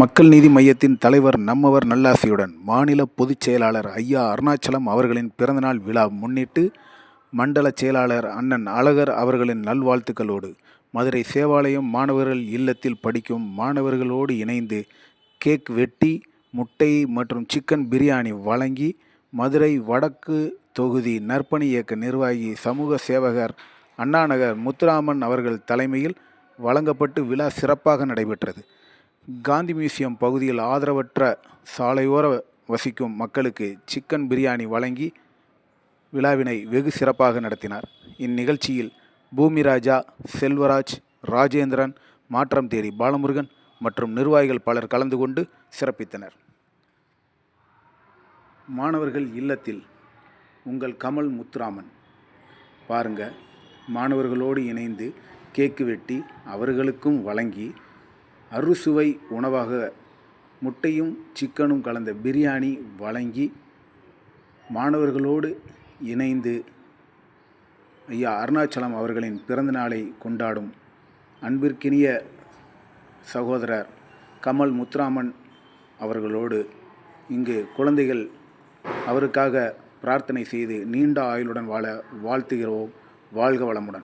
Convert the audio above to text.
மக்கள் நீதி மய்யத்தின் தலைவர் நம்மவர் நல்லாசியுடன் மாநில பொதுச் செயலாளர் ஐயா அருணாச்சலம் அவர்களின் பிறந்தநாள் விழா முன்னிட்டு மண்டல செயலாளர் அண்ணன் அழகர் அவர்களின் நல்வாழ்த்துக்களோடு மதுரை சேவாலயம் மாணவர்கள் இல்லத்தில் படிக்கும் மாணவர்களோடு இணைந்து கேக் வெட்டி முட்டை மற்றும் சிக்கன் பிரியாணி வழங்கி மதுரை வடக்கு தொகுதி நற்பணி இயக்க நிர்வாகி சமூக சேவகர் அண்ணாநகர் முத்துராமன் அவர்கள் தலைமையில் வழங்கப்பட்டு விழா சிறப்பாக நடைபெற்றது. காந்தி மியூசியம் பகுதியில் ஆதரவற்ற சாலையோர வசிக்கும் மக்களுக்கு சிக்கன் பிரியாணி வழங்கி விழாவினை வெகு சிறப்பாக நடத்தினார். இந்நிகழ்ச்சியில் பூமிராஜா, செல்வராஜ், ராஜேந்திரன், மாற்றம் தேடி பாலமுருகன் மற்றும் நிர்வாகிகள் பலர் கலந்து கொண்டு சிறப்பித்தனர். மாணவர்கள் இல்லத்தில் உங்கள் கமல் முத்துராமன் பாருங்க, மாணவர்களோடு இணைந்து கேக்கு வெட்டி அவர்களுக்கும் வழங்கி அறுசுவை உணவாக முட்டையும் சிக்கனும் கலந்த பிரியாணி வழங்கி மாணவர்களோடு இணைந்து ஐயா அருணாச்சலம் அவர்களின் பிறந்தநாளை கொண்டாடும் அன்பிற்கினிய சகோதரர் கமல் முத்துராமன் அவர்களோடு இங்கு குழந்தைகள் அவருக்காக பிரார்த்தனை செய்து நீண்ட ஆயுளுடன் வாழ வாழ்த்துகிறோம். வாழ்க வளமுடன்.